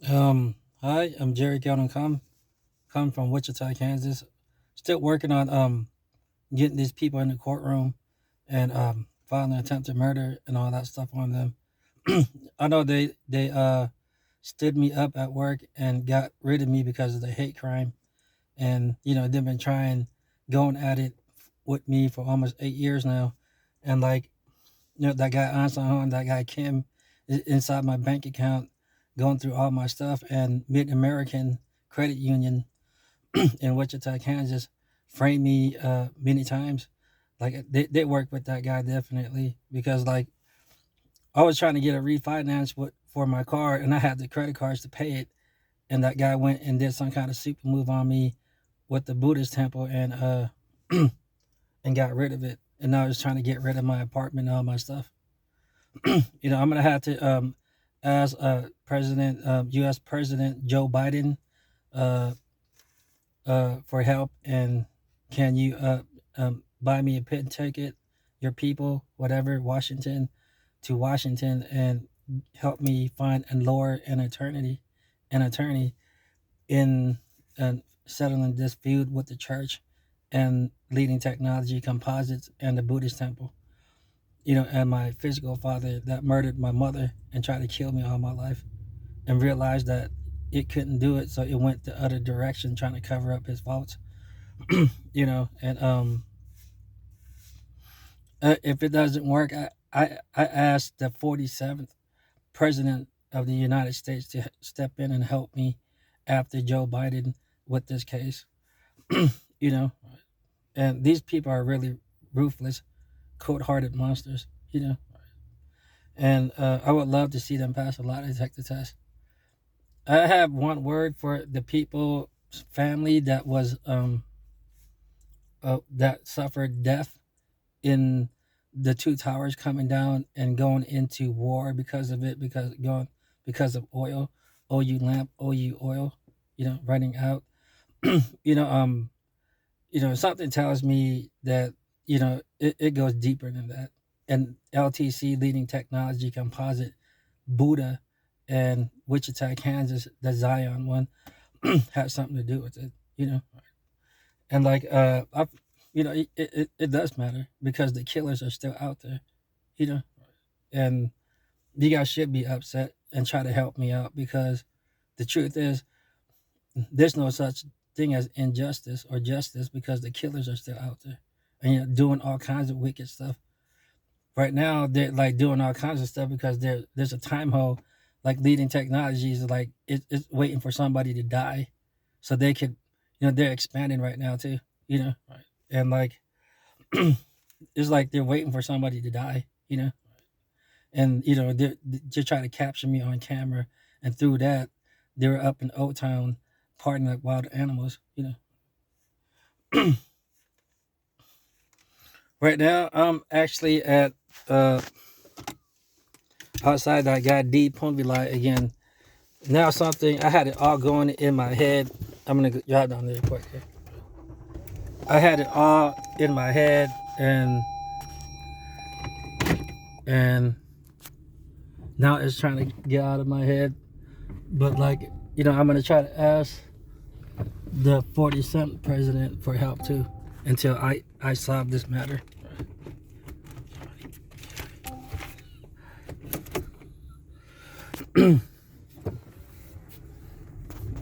Hi, I'm Jerry Keoduangkham, come from Wichita, Kansas. Still working on getting these people in the courtroom and filing an attempted murder and all that stuff on them. I know they stood me up at work and got rid of me because of the hate crime, and they've been trying going at it with me for almost 8 years now, and like that guy Ansan, that guy Kim, inside my bank account, going through all my stuff, and Mid American Credit Union in Wichita, Kansas, framed me many times. Like they work with that guy definitely because like I was trying to get a refinance for my car and I had the credit cards to pay it, and that guy went and did some kind of super move on me with the Buddhist temple and and got rid of it. And now I was trying to get rid of my apartment and all my stuff. I'm gonna have to ask President U.S. President Joe Biden uh, for help, and can you buy me a pit ticket, your people, whatever, Washington, to Washington, and help me find and lure an attorney in settling this feud with the church and Leading Technology Composites and the Buddhist temple. And my physical father that murdered my mother and tried to kill me all my life, and realized that it couldn't do it, so it went the other direction, trying to cover up his faults. And if it doesn't work, I asked the 47th president of the United States to step in and help me after Joe Biden with this case. you know, and these people are really ruthless, cold-hearted monsters. And I would love to see them pass a lie detector test. I have one word for the people family that was that suffered death in the two towers coming down and going into war because of it, because of oil, OU lamp, OU oil, running out. you know um Something tells me that it goes deeper than that. And LTC, Leading Technology Composite, Buddha, and Wichita, Kansas, the Zion one, has something to do with it. And like it does matter because the killers are still out there. you know and you guys should be upset and try to help me out, because the truth is there's no such thing as injustice or justice, because the killers are still out there and doing all kinds of wicked stuff. Right now they're like doing all kinds of stuff because there's a time hole. Like Leading Technologies, like it's waiting for somebody to die so they could, they're expanding right now too. Right. And like it's like they're waiting for somebody to die. And they're trying to capture me on camera, and through that they were up in Old Town partying like wild animals. Right now I'm actually at uh outside that guy D Ponvilai again. Now something I had it all going in my head. I'm gonna drive down there quick here. I had it all in my head, and now it's trying to get out of my head. But like, I'm gonna try to ask the 47th president for help too, until I solve this matter.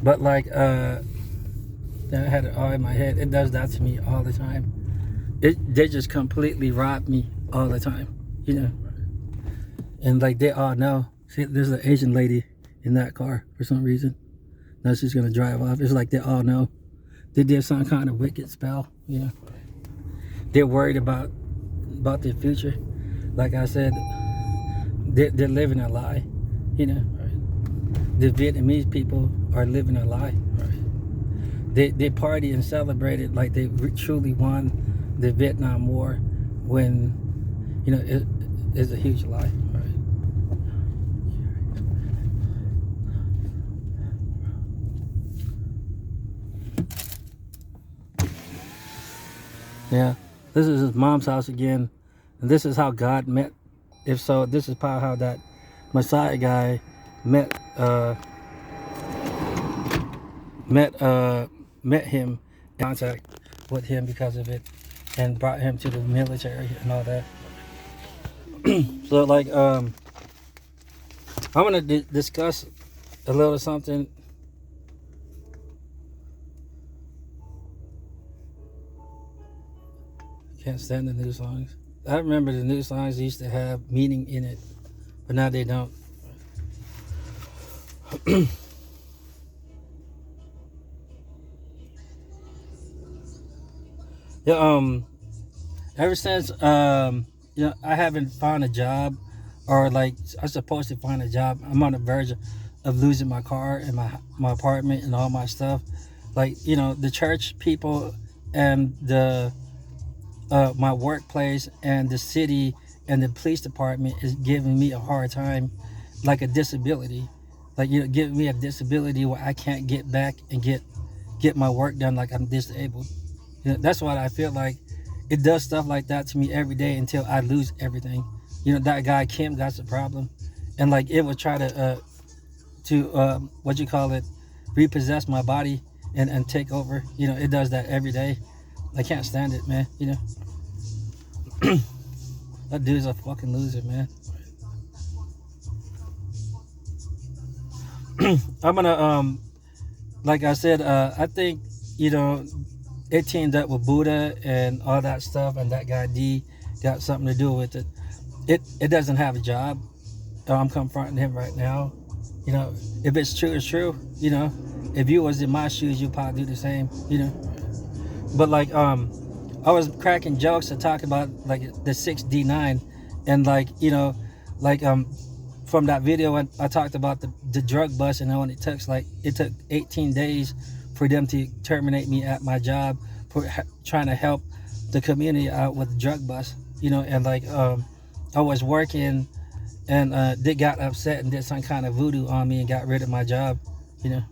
But like I had it all in my head. It does that to me all the time. They just completely rob me all the time. And like they all know. See, there's an Asian lady in that car for some reason. Now she's gonna drive off. It's like they all know. They did some kind of wicked spell. They're worried about their future. Like I said, they're living a lie. Right? The Vietnamese people are living a lie. Right? They party and celebrate it like they truly won the Vietnam War, when it's a huge lie. Right? Yeah, this is his mom's house again, and this is how God met. If so, this is probably how that Messiah guy met met uh met him in contact with him because of it, and brought him to the military and all that. So like I'm gonna discuss a little something. Can't stand the new songs. I remember the new songs used to have meaning in it, but now they don't. Yeah, ever since I haven't found a job, or like I'm supposed to find a job. I'm on the verge of losing my car and my apartment and all my stuff. Like the church people and the my workplace and the city and the police department is giving me a hard time, like a disability, like giving me a disability where I can't get back and get my work done, like I'm disabled. That's what I feel like. It does stuff like that to me every day until I lose everything. That guy Kim, that's the problem, and like it would try to what you call it, repossess my body and take over. It does that every day. I can't stand it, man. That dude's a fucking loser, man. I'm gonna like I said, I think you know it teamed up with Buddha and all that stuff, and that guy D got something to do with it. It doesn't have a job. I'm confronting him right now. If it's true, it's true. If you was in my shoes, you'd probably do the same. But like I was cracking jokes to talk about like the 6D9, and like like from that video I talked about the drug bust, and how it took 18 days for them to terminate me at my job for trying to help the community out with the drug bust. And like I was working, and they got upset and did some kind of voodoo on me and got rid of my job. You know,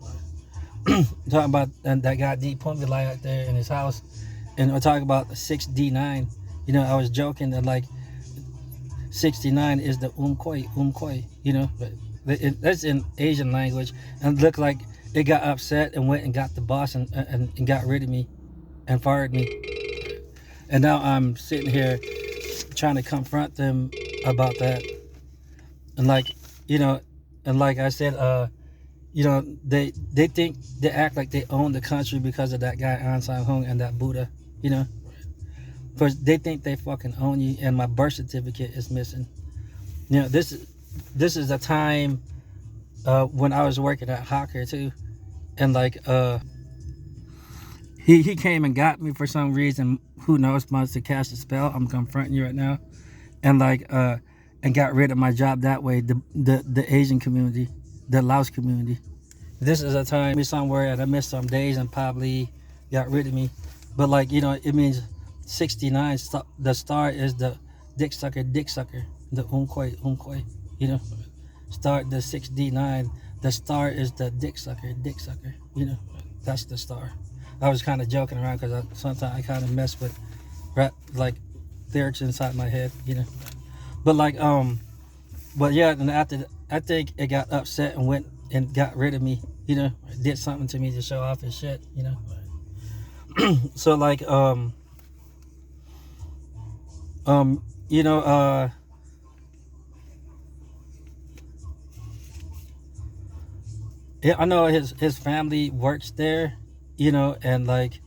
talking about that guy D put me like out there in his house, and we're talking about the 6D9. I was joking that like 69 is the umkoi. But that's in Asian language, and it looked like they got upset and went and got the boss and got rid of me and fired me. And now I'm sitting here trying to confront them about that. And like, and like I said, they think they act like they own the country because of that guy An Sang Hung and that Buddha. Because they think they fucking own you, and my birth certificate is missing. This is a time when I was working at Hawker too, and like he came and got me for some reason. Who knows? Must have cast a spell. I'm confronting you right now, and like and got rid of my job that way. The Asian community, the Laos community. This is a time somewhere, and I missed some days and probably got rid of me. But like it means 69. The star is the dick sucker, the umkoi. Start the 6D9. The star is the dick sucker. That's the star. I was kind of joking around because sometimes I kind of mess with rap like lyrics inside my head. But like but yeah, and after I think it got upset and went and got rid of me. Did something to me to show off his shit. So like you know yeah, I know his family works there, and like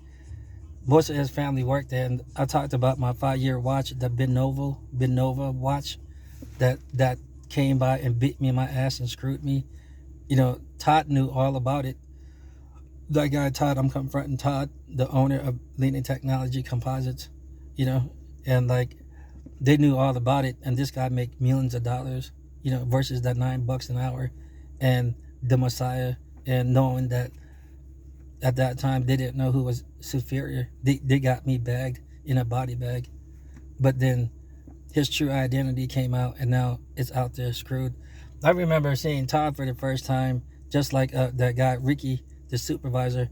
most of his family worked there. And I talked about my 5-year watch, the Benova watch that came by and bit me in my ass and screwed me. Todd knew all about it. That guy Todd, I'm confronting Todd, the owner of Leading Technology Composites, and like they knew all about it. And this guy make millions of dollars, versus that $9 an hour, and the Messiah, and knowing that at that time they didn't know who was superior. They got me bagged in a body bag, but then his true identity came out, and now it's out there screwed. I remember seeing Todd for the first time, just like that guy Ricky, the supervisor,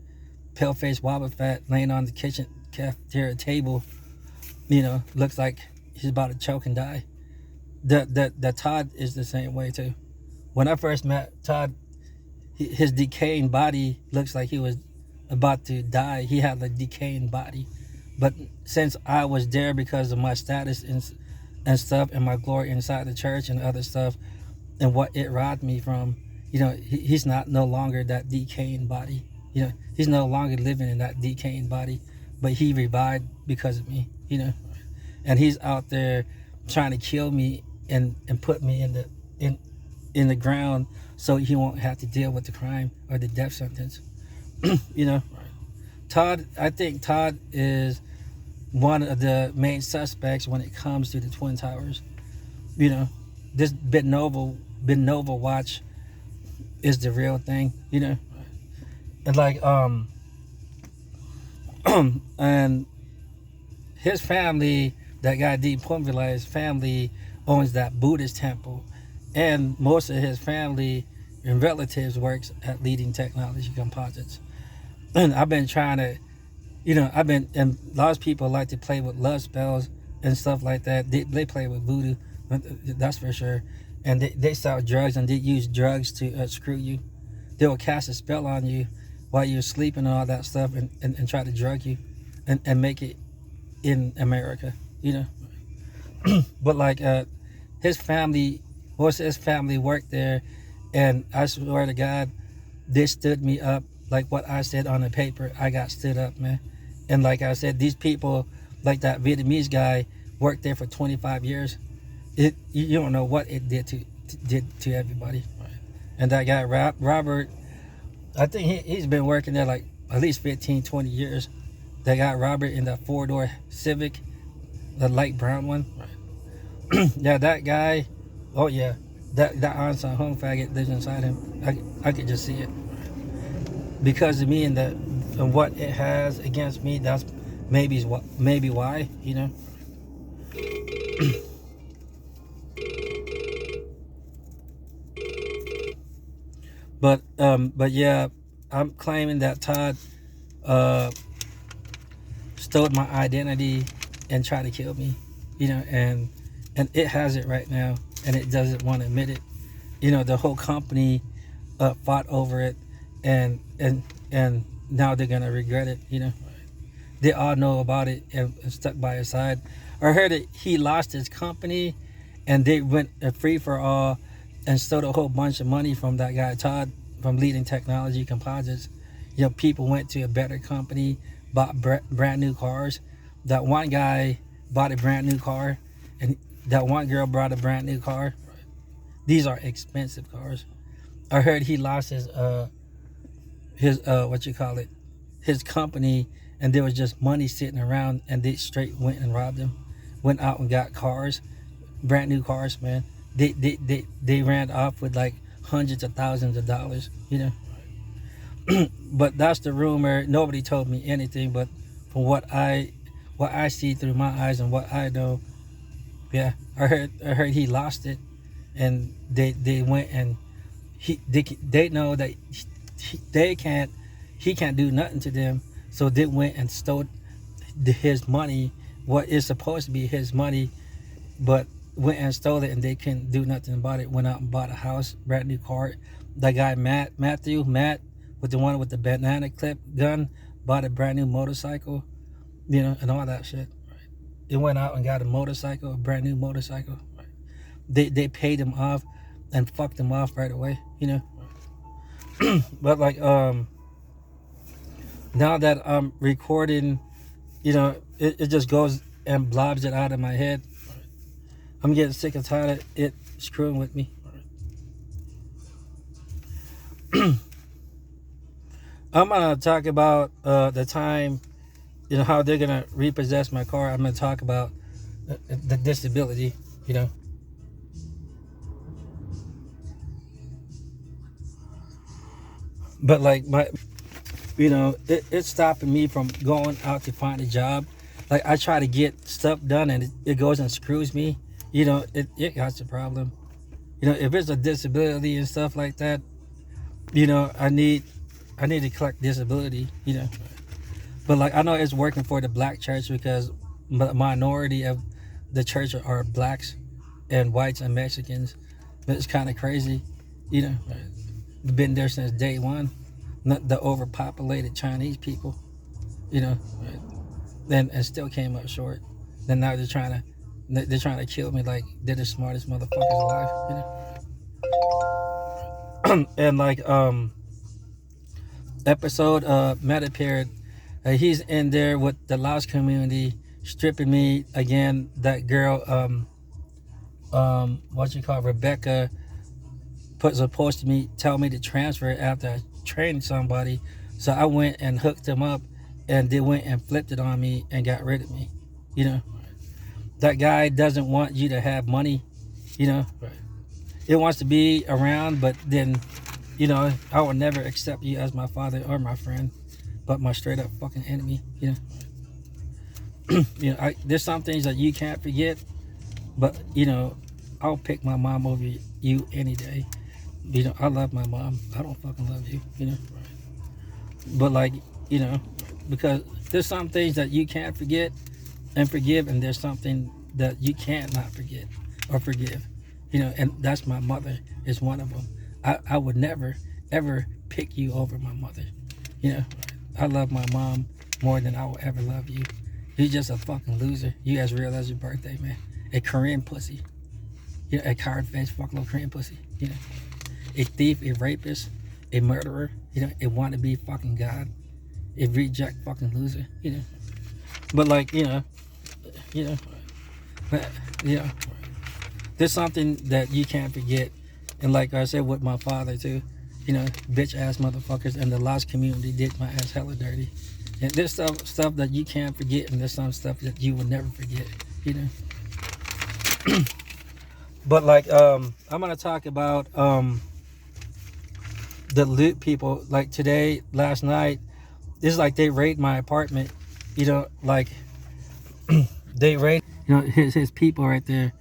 pale face, wobble fat, laying on the kitchen cafeteria table. Looks like he's about to choke and die. That Todd is the same way too. When I first met Todd, his decaying body looks like he was about to die. He had a decaying body, but since I was there because of my status and stuff and my glory inside the church and other stuff and what it robbed me from, he's not no longer that decaying body. He's no longer living in that decaying body, but he revived because of me. And he's out there trying to kill me and put me in the ground so he won't have to deal with the crime or the death sentence. I think Todd is one of the main suspects when it comes to the Twin Towers. This Nova watch is the real thing. And like and his family, that guy Deep Pumbillai's family, owns that Buddhist temple, and most of his family and relatives works at Leading Technology Composites. And I've been trying to, and a lot of people like to play with love spells and stuff like that. They play with voodoo, that's for sure. And they sell drugs, and they use drugs to screw you. They will cast a spell on you while you're sleeping and all that stuff, and try to drug you and make it in America, But like his family, most of his family worked there, and I swear to God, they stood me up. Like what I said on the paper, I got stood up, man. And like I said, these people, like that Vietnamese guy, worked there for 25 years. You don't know what it did to everybody. And that guy Robert, I think he's been working there like at least 15, 20 years. That guy Robert in that 4-door Civic, the light brown one. Yeah, that guy. Oh yeah, that on-site home faggot lives inside him. I could just see it. Because of me and what it has against me, that's maybe why, But yeah, I'm claiming that Todd stole my identity and tried to kill me, and it has it right now, and it doesn't want to admit it. The whole company fought over it, and now they're gonna regret it. They all know about it and stuck by his side. I heard that he lost his company, and they went free for all and stole a whole bunch of money from that guy Todd from Leading Technology Composites. People went to a better company, bought brand new cars. That one guy bought a brand new car, and that one girl brought a brand new car. These are expensive cars. I heard he lost his his company, and there was just money sitting around, and they straight went and robbed him. Went out and got cars, brand new cars, man. They ran off with like hundreds of thousands of dollars, But that's the rumor. Nobody told me anything, but from what I see through my eyes and what I know, yeah, I heard he lost it, and they went and they know that he can't do nothing to them, so they went and stole his money, what is supposed to be his money, but went and stole it, and they couldn't do nothing about it. Went out and bought a house, brand new car. That guy Matt with the one with the banana clip gun, bought a brand new motorcycle, and all that shit. Right? They went out and got a motorcycle, a brand new motorcycle. Right? They paid him off and fucked him off right away, But like now that I'm recording, it just goes and blobs it out of my head. I'm getting sick and tired of it screwing with me. I'm gonna talk about the time, how they're gonna repossess my car. I'm gonna talk about the disability, But like it's stopping me from going out to find a job. Like I try to get stuff done, and it goes and screws me. It got a problem. If it's a disability and stuff like that, I need to collect disability. But like I know it's working for the black church because the minority of the church are blacks and whites and Mexicans. But it's kind of crazy, been there since day one. Not the overpopulated Chinese people, you know, right? Then and still came up short. Then now they're trying to kill me like they're the smartest motherfuckers alive, you know. And like episode Meta Period, he's in there with the Laos community stripping me again. That girl, what you call Rebecca, supposed to me tell me to transfer after I trained somebody, so I went and hooked him up, and they went and flipped it on me and got rid of me. You know, that guy doesn't want you to have money. You know, it wants to be around, but then, you know, I will never accept you as my father or my friend, but my straight up fucking enemy. You know, you know, there's some things that you can't forget, but you know, I'll pick my mom over you any day. You know, I love my mom. I don't fucking love you, you know. But like, you know, because there's some things that you can't forget and forgive, and there's something that you can't not forget or forgive. You know, and that's my mother is one of them. I would never, ever pick you over my mother. You know, I love my mom more than I will ever love you. You're just a fucking loser. You as real as your birthday, man. A Korean pussy. You know, a card face fucking little Korean pussy. You know, a thief, a rapist, a murderer. You know, a wannabe fucking god. A reject fucking loser. You know, but like, you know, but, you know, there's something that you can't forget. And like I said with my father too, you know, bitch ass motherfuckers and the lost community did my ass hella dirty. And there's stuff that you can't forget, and there's some stuff that you will never forget, you know. But like I'm gonna talk about the loot people. Like today, last night, it's like they raided my apartment, you know, like they raided, you know, his people right there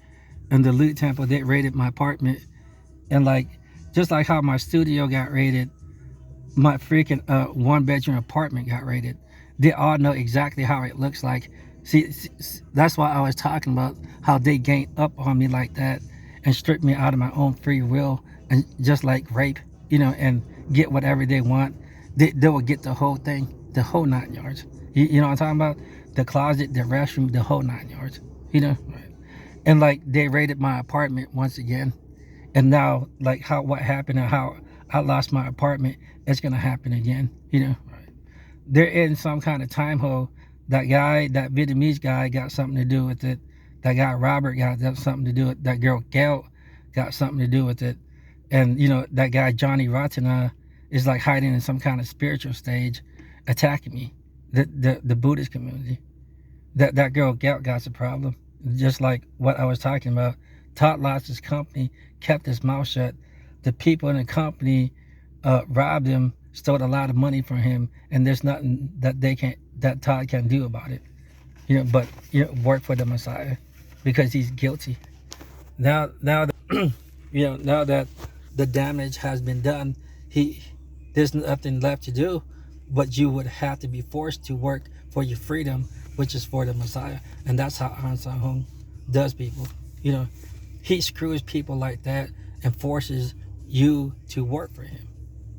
in the loot temple. They raided my apartment. And like, just like how my studio got raided, my freaking one bedroom apartment got raided. They all know exactly how it looks like. See, that's why I was talking about how they gained up on me like that and stripped me out of my own free will, and just like rape, you know, and get whatever they want. They will get the whole thing, the whole 9 yards. You know what I'm talking about? The closet, the restroom, the whole 9 yards. You know, and like they raided my apartment once again. And now, like what happened and how I lost my apartment, it's gonna happen again. You know, they're in some kind of time hole. That guy, that Vietnamese guy, got something to do with it. That guy Robert got something to do with it. That girl Gail got something to do with it. And you know, that guy Johnny Ratana is like hiding in some kind of spiritual stage, attacking me. The Buddhist community. That girl Gail got a problem. Just like what I was talking about. Todd lost his company, kept his mouth shut. The people in the company robbed him, stole a lot of money from him, and there's nothing that Todd can do about it. You know, but you know, work for the Messiah because he's guilty. Now that you know, now that the damage has been done, there's nothing left to do, but you would have to be forced to work for your freedom, which is for the Messiah, and that's how An Sang Hung does people. You know, he screws people like that and forces you to work for him.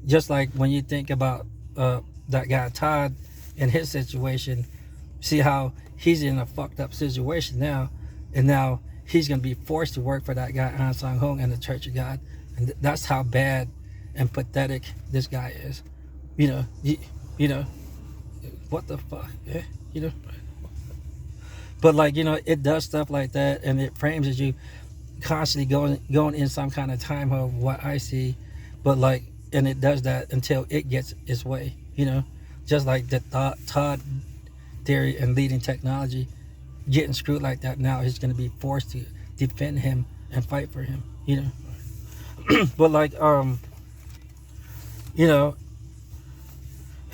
Just like when you think about that guy Todd and his situation, see how he's in a fucked up situation now, and now he's going to be forced to work for that guy An Sang Hung and the Church of God. And that's how bad and pathetic this guy is. You know, you know, what the fuck, yeah? You know, but like, you know, it does stuff like that, and it frames as you constantly going in some kind of time of what I see. But like, and it does that until it gets its way, you know, just like the Todd theory and Leading Technology getting screwed like that. Now he's going to be forced to defend him and fight for him, you know. But like, you know,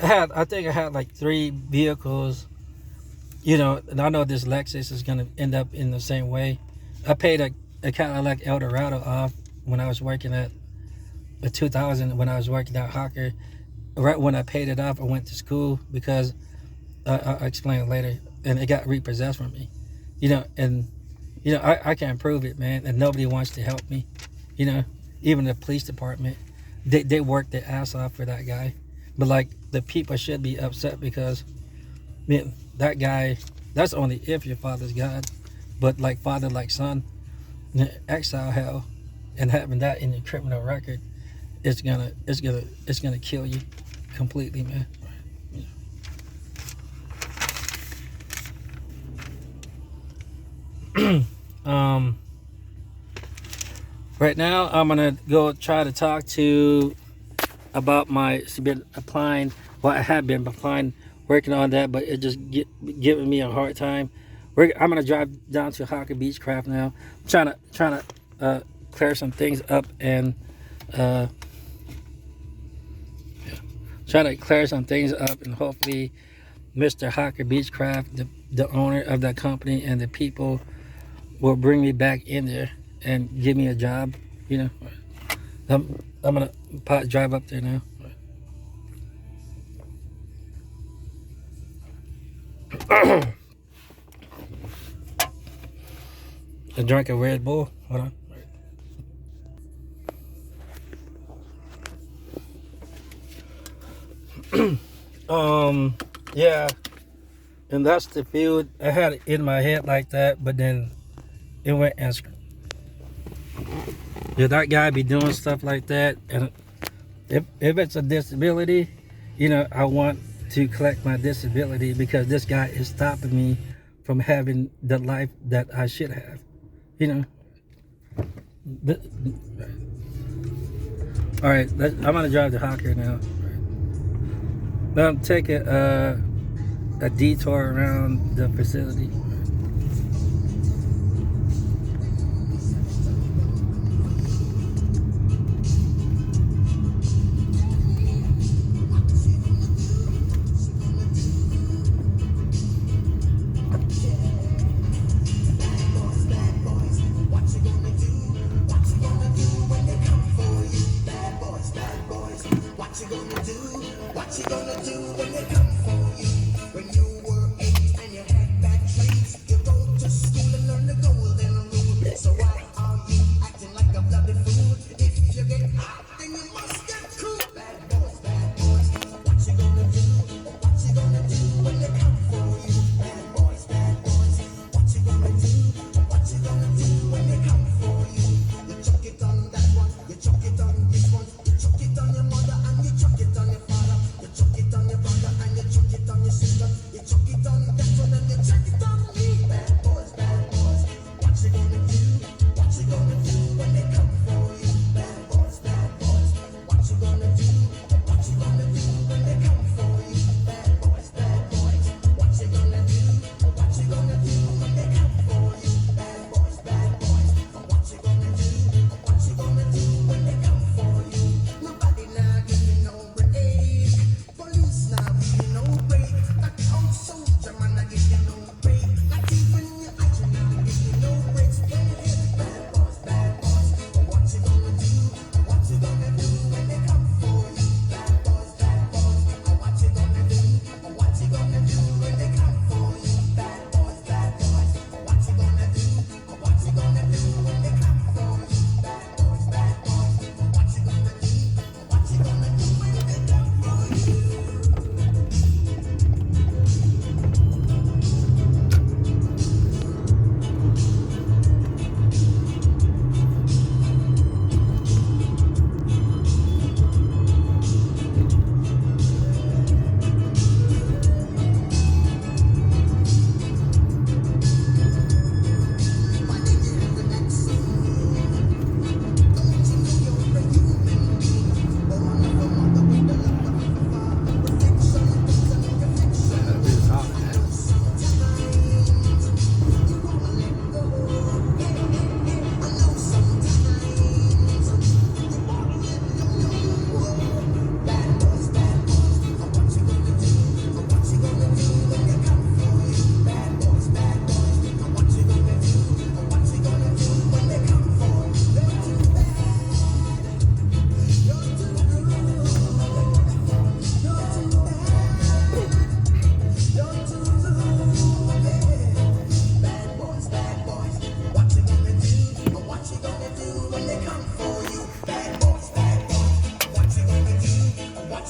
I think I had like 3 vehicles, you know, and I know this Lexus is going to end up in the same way. I paid a Cadillac Eldorado off when I was working at 2000, when I was working at Hawker. Right when I paid it off, I went to school because I'll explain it later, and it got repossessed from me, you know. And you know, I can't prove it, man, and nobody wants to help me, you know. Even the police department, they worked their ass off for that guy. But like the people should be upset because man, that guy, that's only if your father's God. But like father like son, exile hell and having that in your criminal record, it's gonna kill you completely, man. Right now I'm gonna go try to talk to about my been applying. Well, I have been applying, working on that, but it just giving me a hard time. I'm gonna drive down to Hawker Beech Craft now, trying to clear some things up and trying to clear some things up, and hopefully Mr. Hawker Beech Craft, the owner of that company, and the people will bring me back in there and give me a job. You know, I'm gonna drive up there now. I drank a Red Bull. Hold on. Yeah, and that's the field. I had it in my head like that, but then it went and yeah, that guy be doing stuff like that, and if it's a disability, you know, I want to collect my disability because this guy is stopping me from having the life that I should have, you know. All right, I'm gonna drive to Hawker now. Now I'm taking a detour around the facility.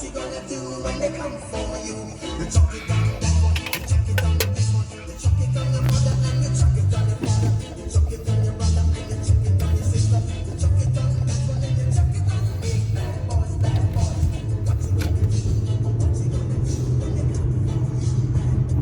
What you gonna do when they come for you? You chuck it on that one, you chuck it on this one, you chuck it on your mother and you chuck it on your father, you chuck it on your brother and you chuck it on your sister, you chuck it on that one and you chuck it on me. Bad boys, bad boys. What you gonna do? What you gonna do when they come for you?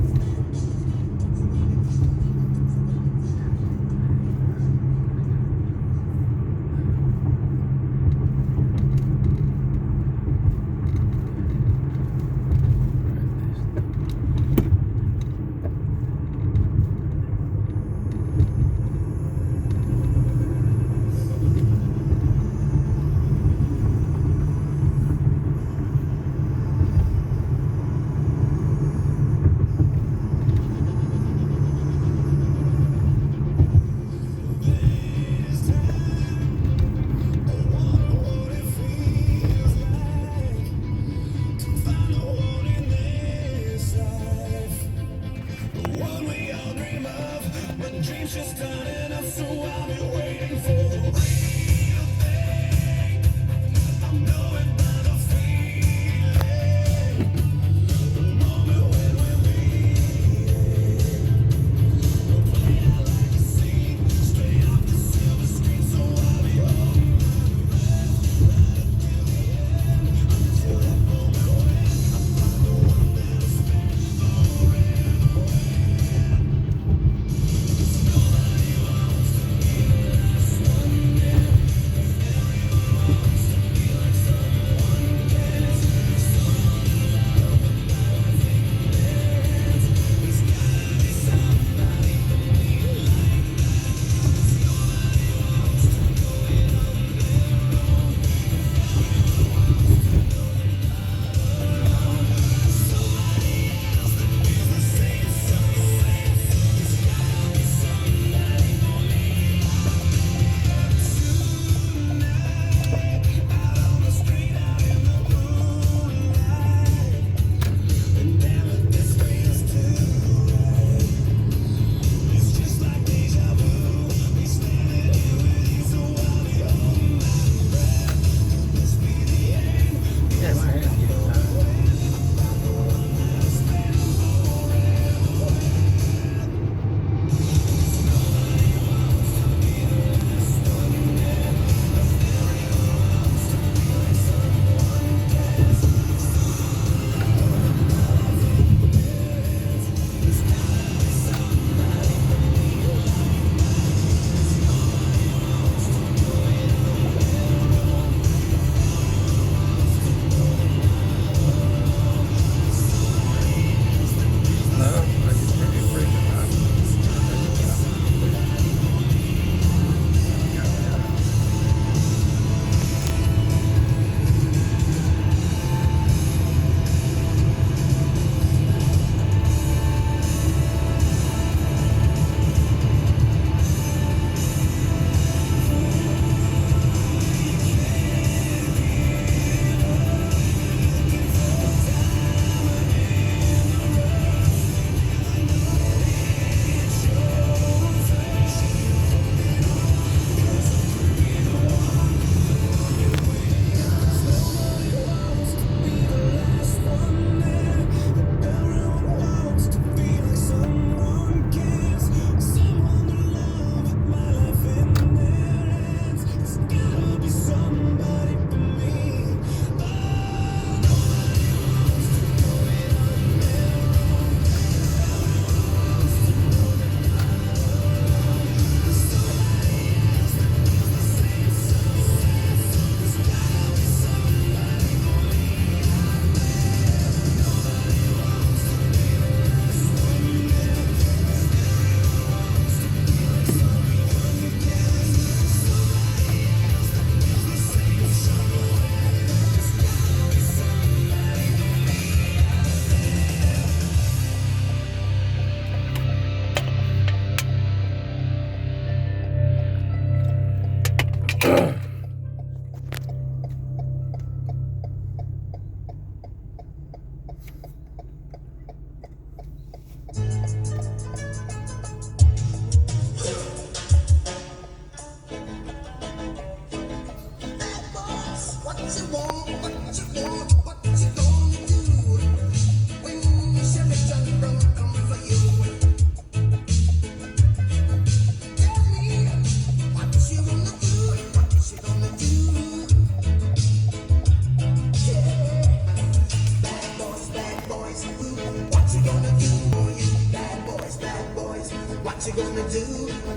you gonna do?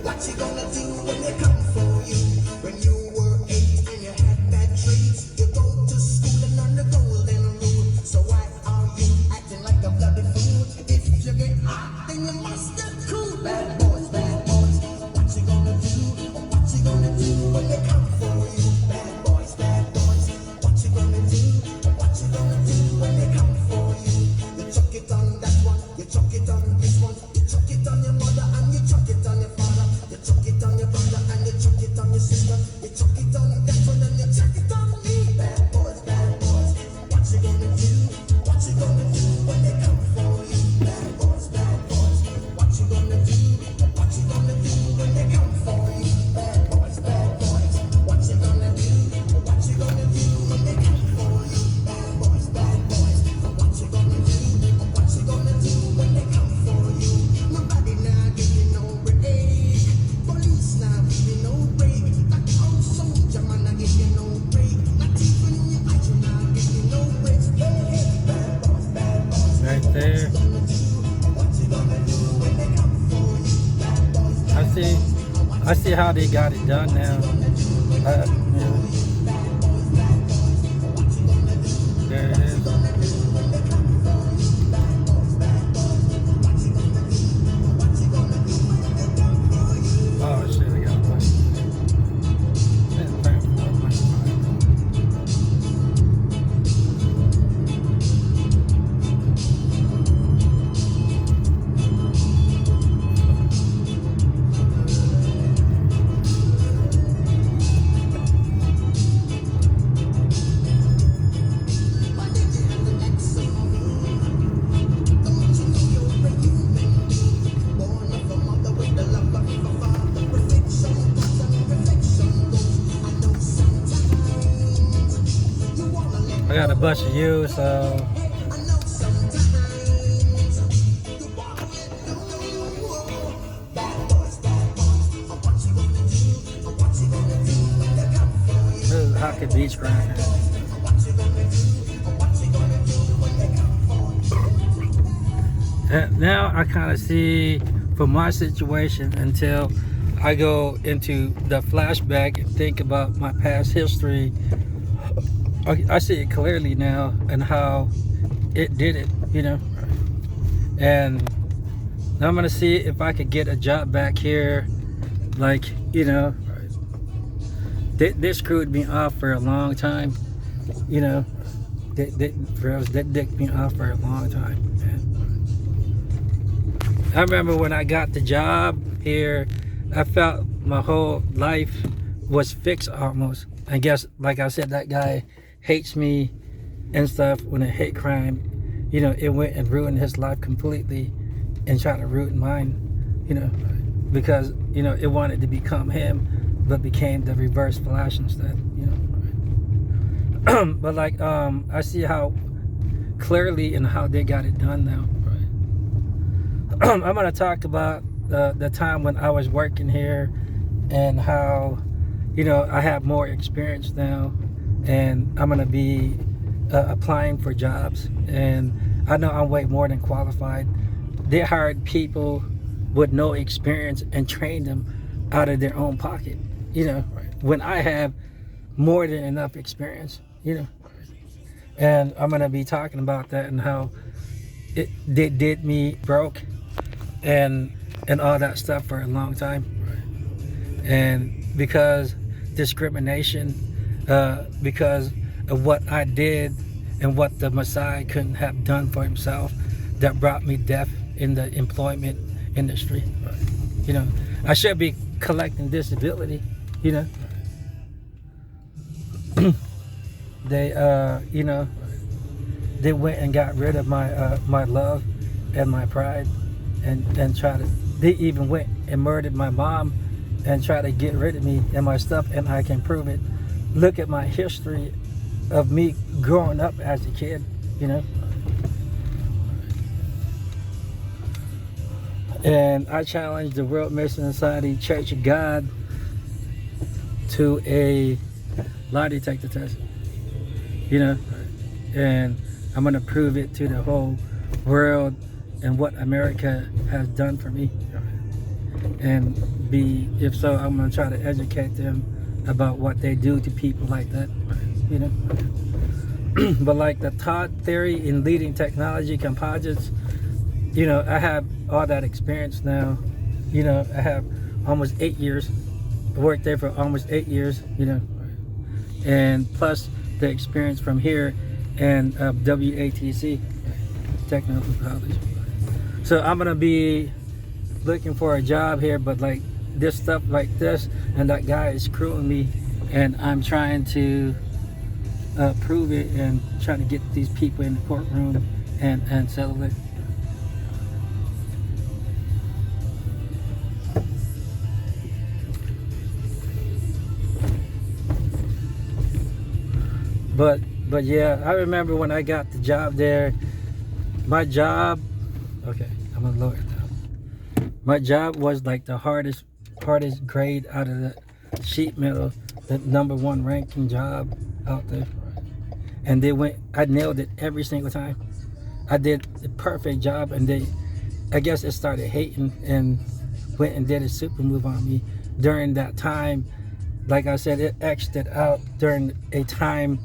What you gonna do when they come for you? When you were 8 and you had bad traits, you go to school and learn the golden rule. So why are you acting like a bloody fool? If you get hot, then you must get cool. Bad boys, bad boys. What you gonna do? What you gonna do when they come for you? Bad boys, bad boys. What you gonna do? What you gonna do when they come for you? You chuck it on that one, you chuck it on this one, you chuck it on your mother and you chuck it on your father, you chuck it on your brother and you chuck it on your sister, you chuck it on that one and you chuck it on me. Bad boys, bad boys. What you gonna do? What you gonna do when they come for you? Bad boys, bad boys. What you gonna do? What you gonna do when they come for you? Bad boys, bad boys. What you gonna do? What you gonna do when they come for you? Bad boys, bad boys. What you gonna do? What you gonna do when they come for you? Nobody now give you no break. Police now give you no break. That old soldier man now give you no break. Not even in your eyes now give you no break. Hey, hey, bad boys, bad boys. Right there. What you gonna do when they come for you? Bad boys, bad I see how they got it done now. Yeah. There it is. Oh shit, I got a question. I got a bunch of you, so this is Hawker Beech Craft I. Now I kind of see from my situation until I go into the flashback and think about my past history. I see it clearly now and how it did it, you know. And now I'm gonna see if I could get a job back here. Like, you know, they screwed me off for a long time, you know. They dicked me off for a long time, man. I remember when I got the job here, I felt my whole life was fixed almost. I guess, like I said, that guy hates me and stuff. When a hate crime, you know, it went and ruined his life completely and tried to ruin mine, you know, because, you know, it wanted to become him but became the reverse Flash instead, you know. But like I see how clearly and how they got it done now, right? I'm gonna talk about the time when I was working here and how, you know, I have more experience now. And I'm gonna be applying for jobs, and I know I'm way more than qualified. They hired people with no experience and trained them out of their own pocket, you know, when I have more than enough experience, you know. And I'm gonna be talking about that and how they did me broke and all that stuff for a long time. And because discrimination, because of what I did and what the Messiah couldn't have done for himself, that brought me death in the employment industry. You know, I should be collecting disability, you know. They you know, they went and got rid of my my love and my pride and tried to, they even went and murdered my mom and tried to get rid of me and my stuff, and I can prove it. Look at my history of me growing up as a kid, you know. And I challenged the World Mission Society Church of God to a lie detector test, you know. And I'm gonna prove it to the whole world and what America has done for me. and if so, I'm gonna try to educate them about what they do to people like that, you know. But like the Todd theory in Leading Technology Composites, you know, I have all that experience now. You know, I have almost 8 years. I worked there for almost 8 years, you know, and plus the experience from here and WATC, Technical College. So I'm gonna be looking for a job here, but like this stuff like this, and that guy is screwing me, and I'm trying to prove it and trying to get these people in the courtroom and settle it. But yeah, I remember when I got the job there, my job, okay, I'm gonna lower it down. My job was like the hardest grade out of the sheet metal, the #1 ranking job out there. And I nailed it every single time. I did the perfect job, and I guess it started hating and went and did a super move on me during that time. Like I said, it exited out during a time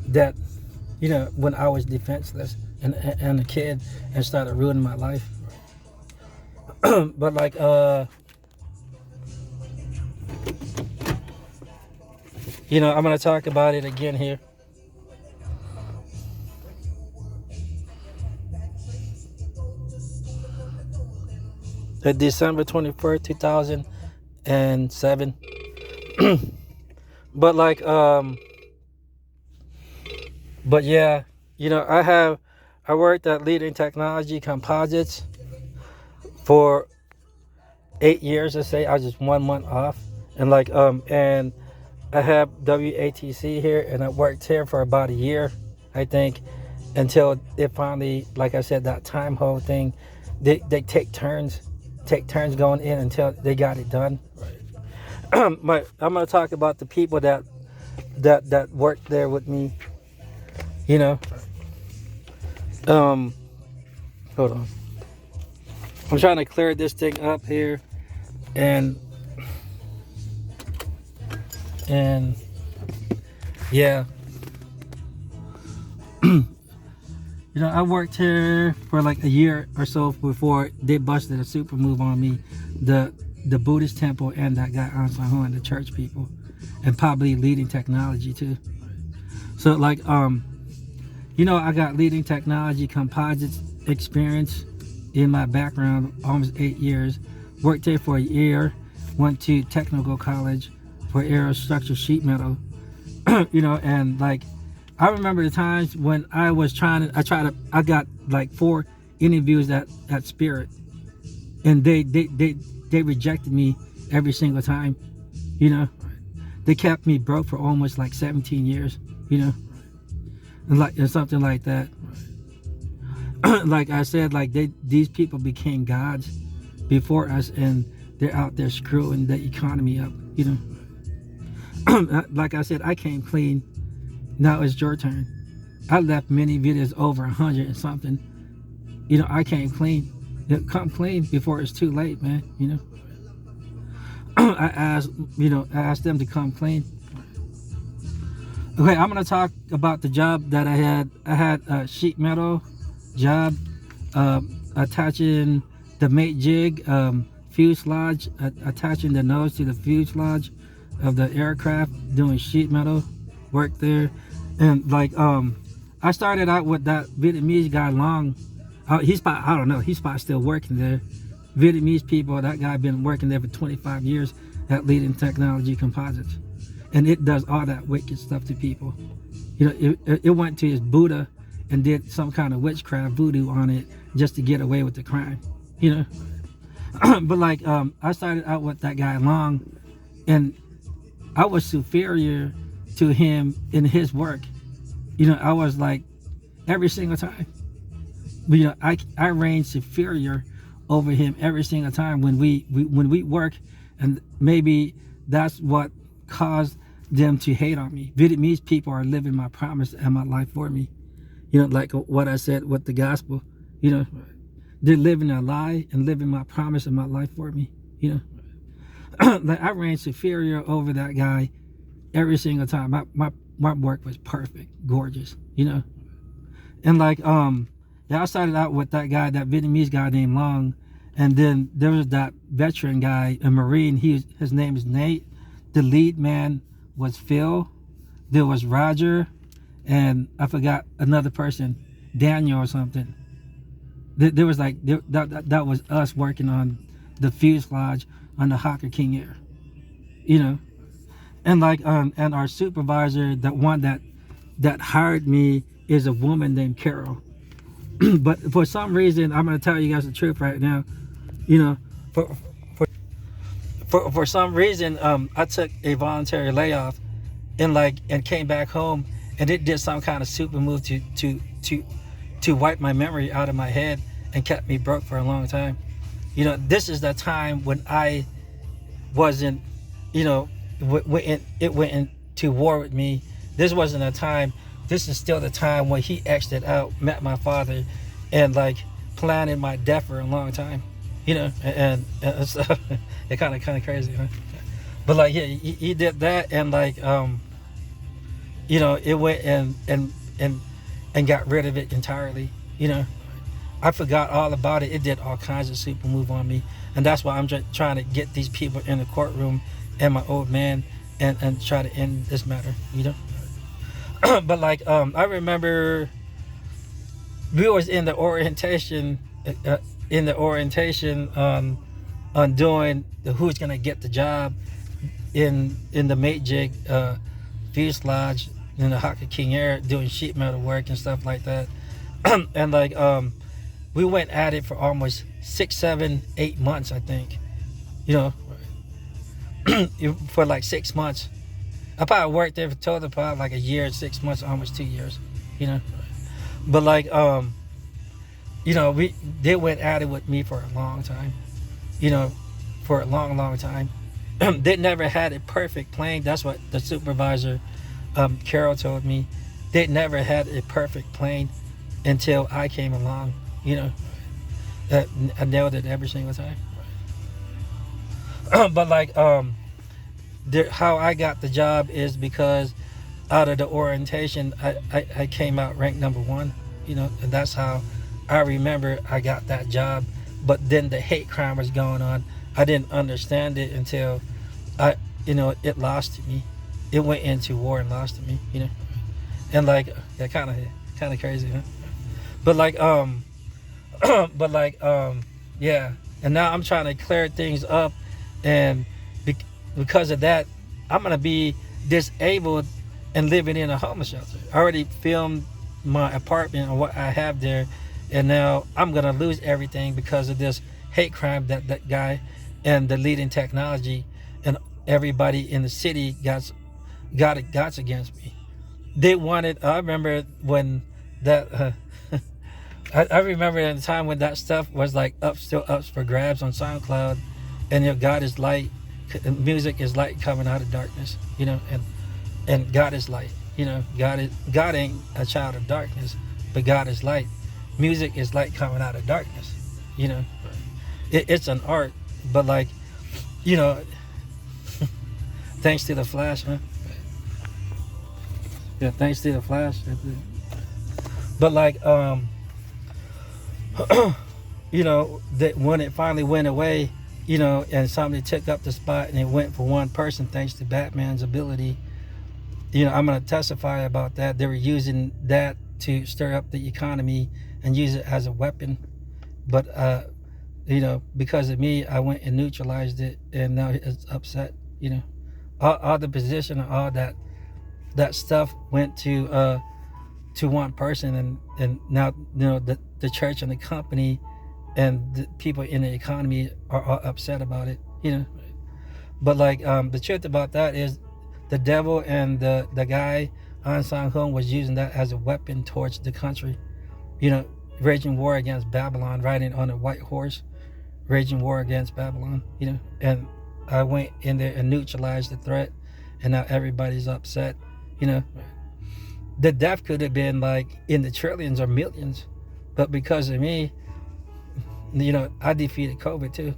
that, you know, when I was defenseless and a kid, and started ruining my life. But like you know, I'm gonna talk about it again here. December 21st, 2007. But like but yeah, you know, I worked at Leading Technology Composites for 8 years. Let's say I was just 1 month off, and like and I have WATC here, and I worked here for about a year, I think, until it finally, like I said, that time hold thing. They take turns going in until they got it done. But I'm gonna talk about the people that worked there with me. You know, hold on. I'm trying to clear this thing up here, and yeah. You know, I worked here for like a year or so before they busted a super move on me. The Buddhist temple and that guy Ansan and the church people, and probably Leading Technology too. So like you know, I got Leading Technology Composites experience in my background, almost 8 years. Worked there for a year. Went to technical college for aerostructure sheet metal. You know, and like I remember the times when I got like 4 interviews at Spirit, and they rejected me every single time. You know, they kept me broke for almost like 17 years. You know, and something like that. Like I said, like these people became gods before us, and they're out there screwing the economy up. You know, like I said, I came clean. Now it's your turn. I left many videos over 100 and something. You know, I came clean. Come clean before it's too late, man. You know, I asked them to come clean. Okay, I'm gonna talk about the job that I had. I had a sheet metal job, attaching the mate jig, fuselage, attaching the nose to the fuselage of the aircraft, doing sheet metal work there. And like I started out with that Vietnamese guy Long. He's probably still working there. Vietnamese people, that guy been working there for 25 years at Leading Technology Composites, and it does all that wicked stuff to people. You know, it went to his Buddha and did some kind of witchcraft voodoo on it just to get away with the crime. You know, but like I started out with that guy Long, and I was superior to him in his work. You know, I was like every single time. But, you know, I reigned superior over him every single time when we work, and maybe that's what caused them to hate on me. Vietnamese people are living my promise and my life for me. You know, like what I said with the gospel. You know, they're living a lie and living my promise and my life for me. You You know, like I ran superior over that guy every single time. My work was perfect, gorgeous. You know, and like yeah, I started out with that guy, that Vietnamese guy named Long, and then there was that veteran guy, a Marine. His name is Nate. The lead man was Phil. There was Roger, and I forgot another person, Daniel or something. There was like that was us working on the fuselage on the Hawker King Air, you know, and like and our supervisor, that one that hired me, is a woman named Carol. But for some reason, I'm gonna tell you guys the truth right now, you know, for some reason, I took a voluntary layoff and came back home, and it did some kind of super move to wipe my memory out of my head and kept me broke for a long time. You know, this is the time when I wasn't, you know, it went into war with me. This wasn't a time. This is still the time when he exited out, met my father, and like planning my death for a long time. You know, and stuff. It kind of crazy, huh? But like, yeah, he did that, and like, you know, it went and got rid of it entirely. You know, I forgot all about it. It did all kinds of super move on me, and that's why I'm just trying to get these people in the courtroom and my old man and try to end this matter. You know, but like, I remember we was in the orientation. On doing who's gonna get the job in the mate jig fuselage in the Hawker King Air, doing sheet metal work and stuff like that. And like we went at it for almost 6, 7, 8 months, I think. You know, for like 6 months. I probably worked there for total probably like a year, 6 months, almost 2 years. You know, but like you know, they went at it with me for a long time. You know, for a long time. They never had a perfect plane. That's what the supervisor, Carol, told me. They never had a perfect plane until I came along. You know, I nailed it every single time. But like, how I got the job is because out of the orientation, I came out ranked number 1. You know, and that's how I remember I got that job. But then the hate crime was going on. I didn't understand it until it lost to me. It went into war and lost to me, you know. And like, yeah, kind of crazy, huh? But like, yeah. And now I'm trying to clear things up, and because of that, I'm gonna be disabled and living in a homeless shelter. I already filmed my apartment and what I have there. And now I'm going to lose everything because of this hate crime that guy and the Leading Technology and everybody in the city got against me. They wanted, I remember when that, I remember at the time when that stuff was like still up for grabs on SoundCloud, and you know, God is light, music is light coming out of darkness, you know, and God is light, you know, God ain't a child of darkness, but God is light. Music is light coming out of darkness, you know. It's an art, but like, you know, thanks to the Flash, huh? Yeah, thanks to the Flash. But like, you know, that when it finally went away, you know, and somebody took up the spot and it went for one person thanks to Batman's ability. You know, I'm gonna testify about that. They were using that to stir up the economy and use it as a weapon, but you know, because of me, I went and neutralized it, and now it's upset. You know, all the position, all that stuff went to one person, and now, you know, the church and the company and the people in the economy are all upset about it. You know, but like, the truth about that is, the devil and the guy An Sang Hung was using that as a weapon towards the country. You know, raging war against Babylon, riding on a white horse, raging war against Babylon, you know. And I went in there and neutralized the threat, and now everybody's upset, you know. The death could have been like in the trillions or millions, but because of me, you know, I defeated COVID too.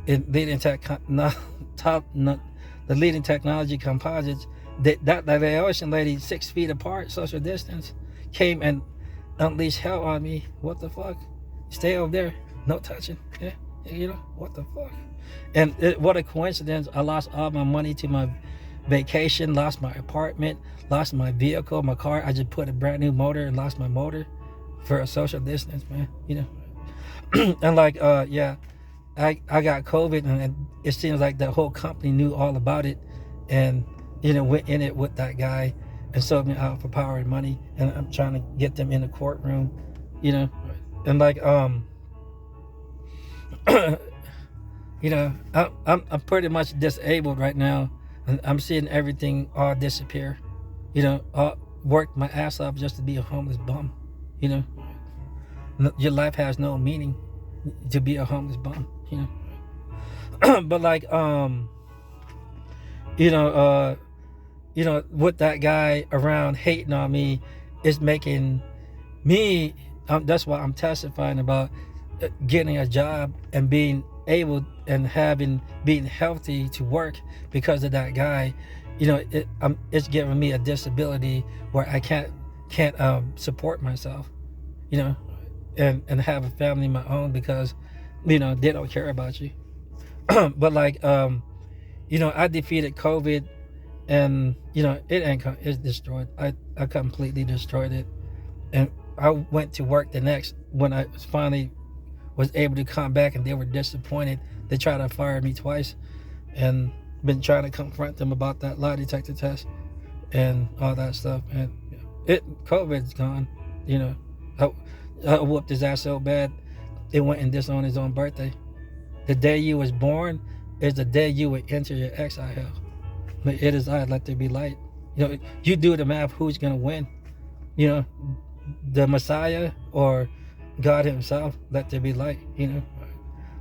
in leading tech, not top, not the leading technology composites. That Laotian lady, 6 feet apart, social distance, came and unleashed hell on me. What the fuck? Stay over there, no touching. Yeah, you know what the fuck? And what a coincidence! I lost all my money to my vacation, lost my apartment, lost my vehicle, my car. I just put a brand new motor and lost my motor for a social distance, man. You know, and like, yeah, I got COVID, and it seems like the whole company knew all about it, and you know, went in it with that guy and sold me out for power and money, and I'm trying to get them in the courtroom, you know, and like, you know, I'm pretty much disabled right now, and I'm seeing everything all disappear, you know. Worked my ass off just to be a homeless bum, you know. Your life has no meaning to be a homeless bum, you know. But like, you know, with that guy around hating on me, is making me. That's why I'm testifying about getting a job and being able and being healthy to work because of that guy. You know, it's giving me a disability where I can't support myself. You know, and have a family of my own because, you know, they don't care about you. But like, you know, I defeated COVID, and you know, it's destroyed. I completely destroyed it, and I went to work the next when I finally was able to come back, and they were disappointed. They tried to fire me twice, and been trying to confront them about that lie detector test and all that stuff. And COVID's gone. You know, I whooped his ass so bad, it went and disowned his own birthday. The day you was born is the day you would enter your exile. But it is I, let there be light. You know, you do the math, who's gonna win? You know, the Messiah or God Himself? Let there be light. You know,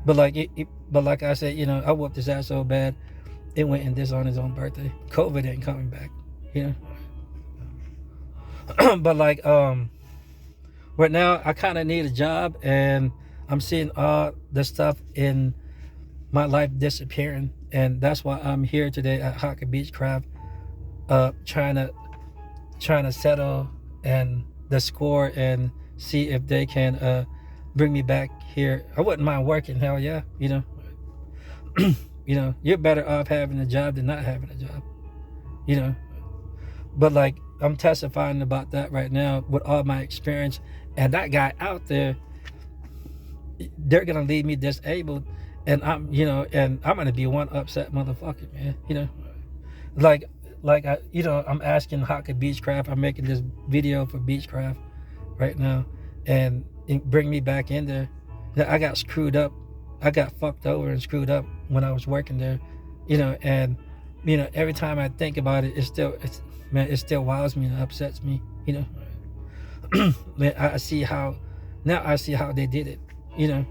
but like I said, you know, I whooped his ass so bad, it went and disowned his own birthday. COVID ain't coming back. You know, but like right now I kind of need a job, and I'm seeing all the stuff in my life disappearing, and that's why I'm here today at Hawker Beech Craft, trying to settle and the score and see if they can bring me back here. I wouldn't mind working, hell yeah, you know. You know, you're better off having a job than not having a job, you know. But like, I'm testifying about that right now with all my experience, and that guy out there, they're gonna leave me disabled, and I'm gonna be one upset motherfucker, man. You know, like I'm asking Hawker Beech Craft. I'm making this video for Beech Craft right now, and bring me back in there. I got screwed up. I got fucked over and screwed up when I was working there, you know. And you know, every time I think about it, it still wows me and upsets me, you know. Man, I see how they did it, you know.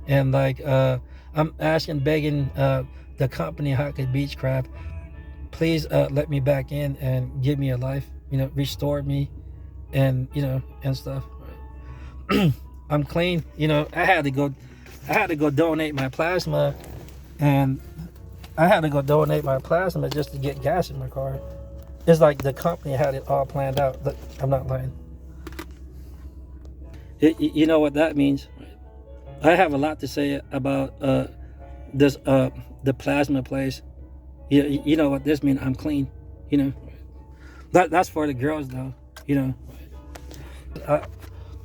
And like, I'm begging the company Hawker Beech Craft, please let me back in and give me a life, you know, restore me, and you know, and stuff. I'm clean, you know. I had to go donate my plasma, and I had to go donate my plasma just to get gas in my car. It's like the company had it all planned out. Look, I'm not lying. You know what that means? I have a lot to say about this the plasma place. You know what this means? I'm clean. You know, that's for the girls though. You know,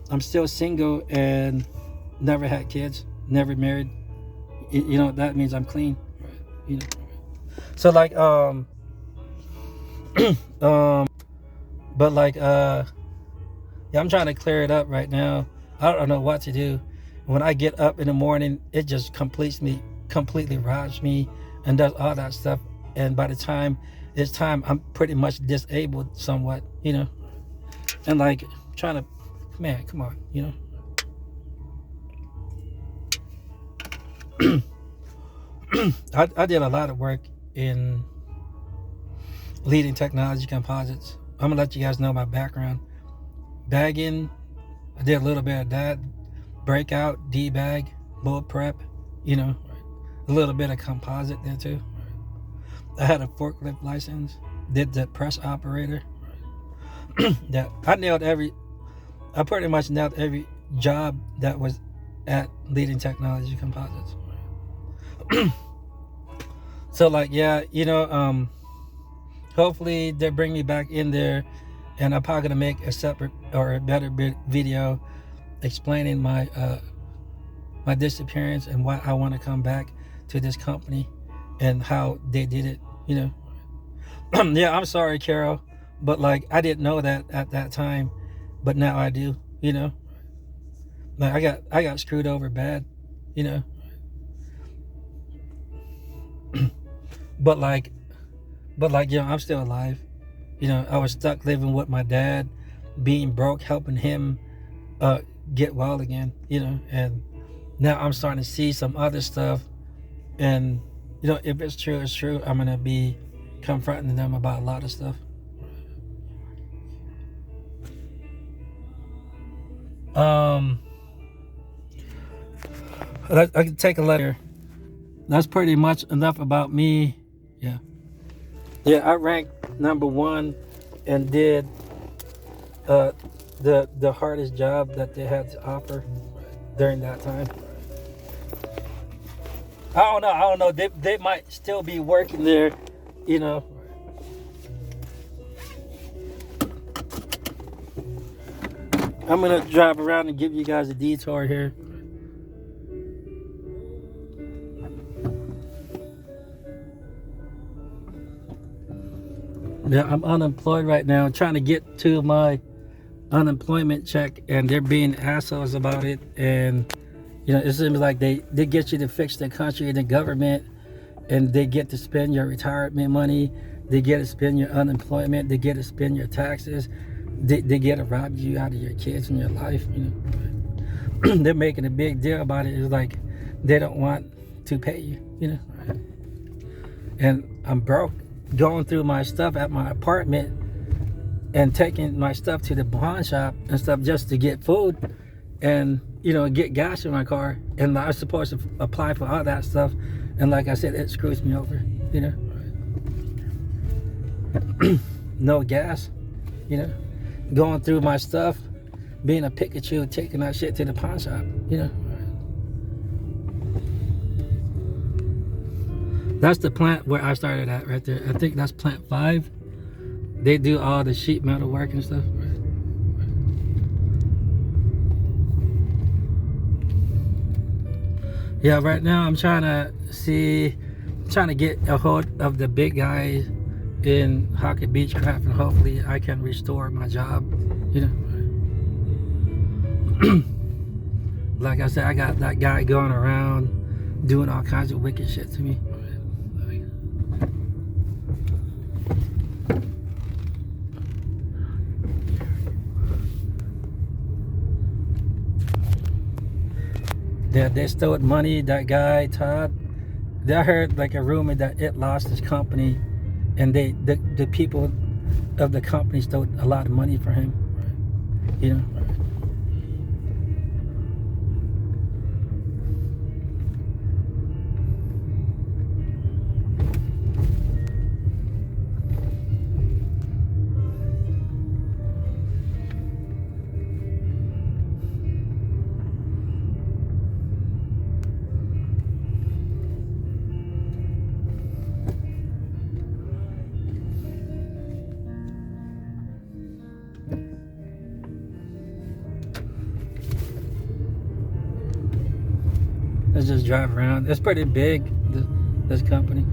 I'm still single and never had kids, never married. You know what that means? I'm clean. You know, so like but like yeah, I'm trying to clear it up right now. I don't know what to do. When I get up in the morning, it just completely robs me and does all that stuff. And by the time it's time, I'm pretty much disabled somewhat, you know. And like, trying to, man, come on, you know. I did a lot of work in Leading Technology Composites. I'm gonna let you guys know my background. Bagging, I did a little bit of that. Breakout, debag, bullet prep, you know. a little bit of composite there too. I had a forklift license, did the press operator. That I pretty much nailed every job that was at Leading Technology Composites. So like, yeah, hopefully they bring me back in there, and I'm probably gonna make a separate or a better video explaining my my disappearance and why I want to come back to this company and how they did it. Yeah, I'm sorry, Carol, but like I didn't know that at that time, but now I do. Like I got screwed over bad. But like, I'm still alive. I was stuck living with my dad, being broke, helping him get well again. And now I'm starting to see some other stuff, and if it's true, it's true. I'm gonna be confronting them about a lot of stuff. I can take a letter. That's pretty much enough about me. Yeah, I ranked number 1 and did the hardest job that they had to offer during that time. I don't know. They might still be working there, I'm gonna drive around and give you guys a detour here. Yeah, I'm unemployed right now. I'm trying to get to my unemployment check, and they're being assholes about it. And it seems like they get you to fix the country and the government, and they get to spend your retirement money. They get to spend your unemployment. They get to spend your taxes. They get to rob you out of your kids and your life. They're making a big deal about it. It's like they don't want to pay you. And I'm broke, going through my stuff at my apartment and taking my stuff to the pawn shop and stuff just to get food and get gas in my car. And I was supposed to apply for all that stuff, and like I said, it screws me over. No gas. Going through my stuff, being a Pikachu, taking that shit to the pawn shop. That's the plant where I started at right there. I think that's plant 5. They do all the sheet metal work and stuff. Yeah, right now I'm trying to get a hold of the big guys in Hawker Beech Craft, and hopefully I can restore my job. Like I said, I got that guy going around doing all kinds of wicked shit to me. They stole money. That guy Todd, I heard like a rumor that it lost his company, and the people of the company stole a lot of money for him. Let's just drive around. It's pretty big, this company.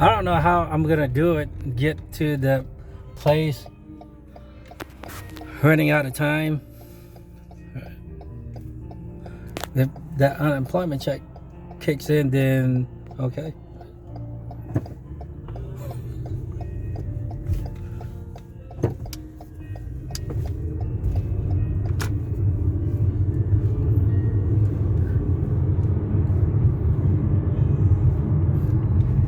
I don't know how I'm gonna do it. Get to the place. Running out of time. If that unemployment check kicks in, then okay.